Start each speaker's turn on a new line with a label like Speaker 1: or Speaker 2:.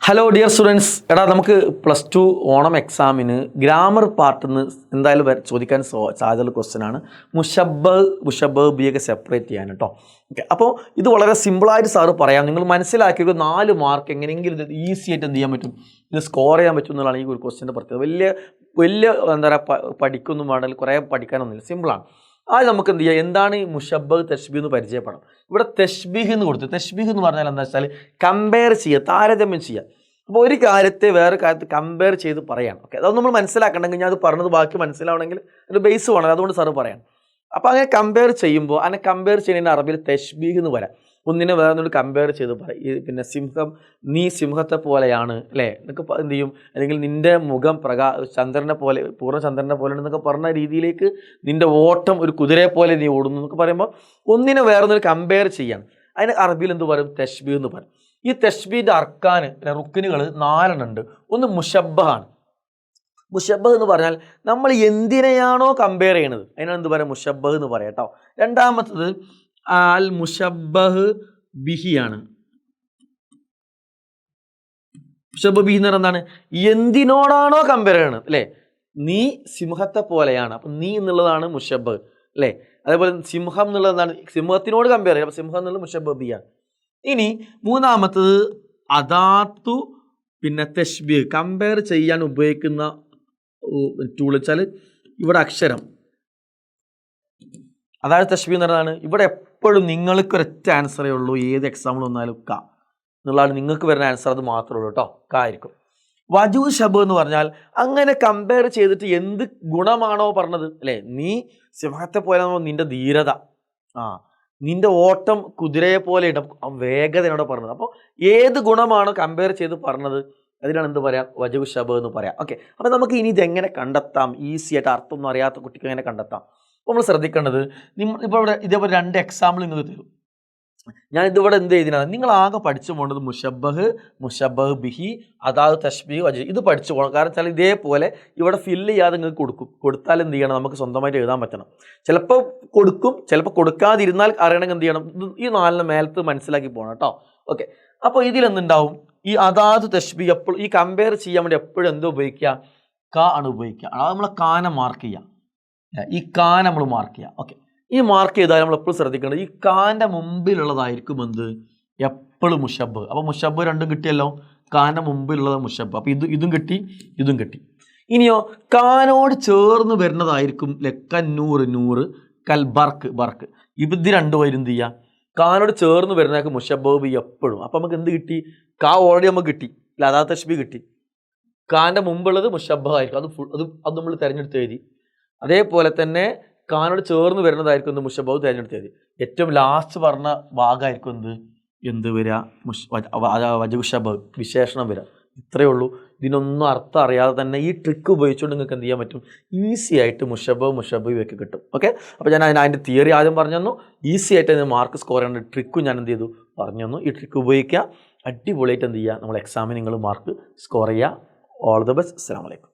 Speaker 1: Hello dear students, നമുക്ക് +2 ഓണം എക്സാമിന് grammar പാർട്ടിൽ നിന്ന് എന്തായാലും ചോദിക്കാൻ സാധ്യതയുള്ള ക്വസ്റ്റ്യനാണ്. മുഷബ്ബഹ് ബിയൊക്കെ സെപ്പറേറ്റ് ചെയ്യാൻ കേട്ടോ. ഓക്കെ, അപ്പോൾ ഇത് വളരെ സിമ്പിളായിട്ട് സാറ് പറയാം. നിങ്ങൾ മനസ്സിലാക്കിയത് 4 മാർക്ക് എങ്ങനെയെങ്കിലും ഇത് ഈസി ആയിട്ട് എന്ത് ചെയ്യാൻ പറ്റും, ഇത് സ്കോർ ചെയ്യാൻ പറ്റും എന്നുള്ളതാണ് ഈ ഒരു ക്വസ്റ്റ്യൻ്റെ പ്രത്യേകത. വലിയ എന്താ പറയുക, പഠിക്കൊന്നും വേണമെങ്കിൽ കുറേ പഠിക്കാനൊന്നുമില്ല, സിമ്പിളാണ്. അത് നമുക്ക് എന്ത് ചെയ്യാം, എന്താണ് ഈ മുഷബ്ബഹ് തശ്ബീഹ് എന്ന് പരിചയപ്പെടാം. ഇവിടെ തശ്ബീഹ് എന്ന് കൊടുത്തു. തശ്ബീഹ് എന്ന് പറഞ്ഞാൽ എന്താ വെച്ചാൽ കമ്പയർ ചെയ്യുക, താരതമ്യം ചെയ്യുക. അപ്പോൾ ഒരു കാര്യത്തെ വേറെ കാര്യത്തെ കമ്പയർ ചെയ്ത് പറയാം. ഓക്കെ, അതൊന്നും നമ്മൾ മനസ്സിലാക്കണമെങ്കിൽ ഞാൻ അത് പറഞ്ഞത് ബാക്കി മനസ്സിലാവണമെങ്കിൽ ഒരു ബേസ് വേണം, അതുകൊണ്ട് സാറ് പറയാം. അപ്പോൾ അങ്ങനെ കമ്പയർ ചെയ്യുമ്പോൾ അങ്ങനെ കമ്പയർ ചെയ്യുന്നതിന് അറബിയിൽ തശ്ബീഹ് എന്ന് പറയാം. ഒന്നിനെ വേറൊന്നോട് കമ്പയർ ചെയ്ത് പറയും. ഈ പിന്നെ നീ സിംഹത്തെ പോലെയാണ് അല്ലേ എന്നൊക്കെ എന്ത് ചെയ്യും, അല്ലെങ്കിൽ നിൻ്റെ മുഖം ചന്ദ്രനെ പോലെ, പൂർണ്ണ ചന്ദ്രനെ പോലെ എന്നൊക്കെ പറഞ്ഞ രീതിയിലേക്ക് നിൻ്റെ ഓട്ടം ഒരു കുതിരയെ പോലെ നീ ഓടുന്നു എന്നൊക്കെ പറയുമ്പോൾ ഒന്നിനെ വേറൊന്നൊരു കമ്പയർ ചെയ്യാണ്. അതിന് അറബിയിൽ എന്ത് പറയും, തശ്ബീഹ് എന്ന് പറയും. ഈ തശ്ബീഹിൻ്റെ അർക്കാൻ റുക്കിനുകൾ 4 ഉണ്ട്. ഒന്ന് മുഷബ്ബഹാണ്. മുഷബ്ബഹ് എന്ന് പറഞ്ഞാൽ നമ്മൾ എന്തിനെയാണോ കമ്പയർ ചെയ്യണത് അതിനാണ് എന്ത് പറയുക, മുഷബ്ബഹ് എന്ന് പറയാം കേട്ടോ. രണ്ടാമത്തത് അൽ മുഷബ്ബഹ് ബിഹിയാണ്. മുഷബ്ബഹ് ബിഹി എന്ന് പറഞ്ഞാൽ എന്താണ്, എന്തിനോടാണോ കമ്പയർ ചെയ്യണത് അല്ലേ. നീ സിംഹത്തെ പോലെയാണ്, അപ്പം നീ എന്നുള്ളതാണ് മുഷബ്ബഹ് അല്ലേ. അതേപോലെ സിംഹം എന്നുള്ളതാണ്, സിംഹത്തിനോട് കമ്പയർ ചെയ്യുക, അപ്പം സിംഹം എന്നുള്ളത് മുഷബ്ബഹ് ബിഹിയാണ്. ഇനി മൂന്നാമത്തത് അദാത്തു പിന്നെ തശ്ബീഹ്, കമ്പയർ ചെയ്യാൻ ഉപയോഗിക്കുന്ന ടൂൾ വെച്ചാൽ ഇവിടെ അക്ഷരം, അതായത് തശ്ബീഹ് എന്ന് പറയുന്നതാണ്. ഇവിടെ എപ്പോഴും നിങ്ങൾക്ക് ഒരൊറ്റ ആൻസറേ ഉള്ളൂ, ഏത് എക്സാമ്പിൾ വന്നാലും ക എന്നുള്ളതാണ് നിങ്ങൾക്ക് വരുന്ന ആൻസർ, അത് മാത്രമേ ഉള്ളൂ കേട്ടോ, ക ആയിരിക്കും. വജു ഷബ് എന്ന് പറഞ്ഞാൽ അങ്ങനെ കമ്പയർ ചെയ്തിട്ട് എന്ത് ഗുണമാണോ പറഞ്ഞത് അല്ലേ, നീ സിംഹത്തെ പോലെ നിൻ്റെ ധീരത, നിൻ്റെ ഓട്ടം കുതിരയെ പോലെ വേഗതയോടെ പറഞ്ഞത്. അപ്പോൾ ഏത് ഗുണമാണോ കമ്പയർ ചെയ്ത് പറഞ്ഞത് അതിനാണ് എന്ത് പറയാം, വജു ഷബ് എന്ന് പറയാം. ഓക്കെ, അപ്പോൾ നമുക്ക് ഇനി ഇതെങ്ങനെ കണ്ടെത്താം, ഈസി ആയിട്ട് അർത്ഥമൊന്നും അറിയാത്ത കുട്ടിക്ക് എങ്ങനെ കണ്ടെത്താം. അപ്പോൾ നമ്മൾ ശ്രദ്ധിക്കേണ്ടത്, ഇപ്പോൾ ഇവിടെ ഇതേപോലെ 2 എക്സാമ്പിൾ നിങ്ങൾക്ക് തരും. ഞാൻ ഇതിവിടെ എന്ത് ചെയ്തിനാണ്, നിങ്ങൾ ആകെ പഠിച്ചു പോകേണ്ടത് മുഷബ്ബഹ് ബിഹി, അതാത് തശ്ബീഹ് വജു, ഇത് പഠിച്ചു പോകണം. കാരണം വെച്ചാൽ ഇതേപോലെ ഇവിടെ ഫില്ല് ചെയ്യാതെ നിങ്ങൾക്ക് കൊടുത്താൽ എന്ത് ചെയ്യണം, നമുക്ക് സ്വന്തമായിട്ട് എഴുതാൻ പറ്റണം. ചിലപ്പോൾ കൊടുക്കും, ചിലപ്പോൾ കൊടുക്കാതിരുന്നാൽ അറിയണമെങ്കിൽ എന്ത് ചെയ്യണം, ഈ 4 മേലത്ത് മനസ്സിലാക്കി പോകണം കേട്ടോ. ഓക്കെ, അപ്പോൾ ഇതിലെന്തുണ്ടാവും, ഈ അതാത് തശ്ബീഹ് എപ്പോഴും ഈ കമ്പയർ ചെയ്യാൻ വേണ്ടി എപ്പോഴും എന്തോ ഉപയോഗിക്കുക, ക ആണ് ഉപയോഗിക്കുക. അത് നമ്മളെ കാനെ മാർക്ക് ചെയ്യാം, ഈ കാൻ നമ്മൾ മാർക്ക് ചെയ്യാം. ഓക്കെ, ഈ മാർക്ക് ചെയ്താൽ നമ്മൾ എപ്പോഴും ശ്രദ്ധിക്കേണ്ടത് ഈ കാൻ്റെ മുമ്പിലുള്ളതായിരിക്കും എന്ത്, എപ്പോഴും മുഷബ്ബഹ്. അപ്പോൾ മുഷബ്ബഹ് 2 കിട്ടിയല്ലോ, കാൻ്റെ മുമ്പിലുള്ളത് മുഷബ്ബഹ്. അപ്പോൾ ഇതും കിട്ടി. ഇനിയോ കാനോട് ചേർന്ന് വരുന്നതായിരിക്കും നൂറ് കൽ ബർക്ക്. ഇത് 2 പേരും എന്ത് ചെയ്യുക, കാനോട് ചേർന്ന് വരുന്നതായിരിക്കും മുഷബ്ബഹ് ബി എപ്പോഴും. അപ്പോൾ നമുക്ക് എന്ത് കിട്ടി, കാ ഓൾറെഡി നമുക്ക് കിട്ടി അല്ല, അതാ തശ്ബീഹ് കിട്ടി. കാൻ്റെ മുമ്പുള്ളത് മുഷബ്ബഹ് ആയിരിക്കും, അത് നമ്മൾ തിരഞ്ഞെടുത്ത് എഴുതി. അതേപോലെ തന്നെ കാനോട് ചേർന്ന് വരുന്നതായിരിക്കും മുഷബ്ബഹ് തിരഞ്ഞെടുത്ത് എഴുതി. ഏറ്റവും ലാസ്റ്റ് പറഞ്ഞ ഭാഗമായിരിക്കും എന്ത് വരിക, വജു ഷബഹ് വിശേഷണം വരിക. ഇത്രയേ ഉള്ളൂ. ഇതിനൊന്നും അർത്ഥം അറിയാതെ തന്നെ ഈ ട്രിക്ക് ഉപയോഗിച്ചുകൊണ്ട് നിങ്ങൾക്ക് എന്ത് ചെയ്യാൻ പറ്റും, ഈസി ആയിട്ട് മുഷബ്ബഹ് ഒക്കെ കിട്ടും. ഓക്കെ, അപ്പോൾ ഞാൻ അതിൻ്റെ തിയറി ആദ്യം പറഞ്ഞു തന്നു, ഈസി ആയിട്ട് മാർക്ക് സ്കോർ ചെയ്യേണ്ട ട്രിക്കും ഞാൻ എന്ത് ചെയ്തു പറഞ്ഞു തന്നു. ഈ ട്രിക്ക് ഉപയോഗിക്കുക, അടിപൊളിയായിട്ട് എന്ത് ചെയ്യുക, നമ്മൾ എക്സാമിന് നിങ്ങൾ മാർക്ക് സ്കോർ ചെയ്യുക. All the best. അസ്സലാമു അലൈക്കും.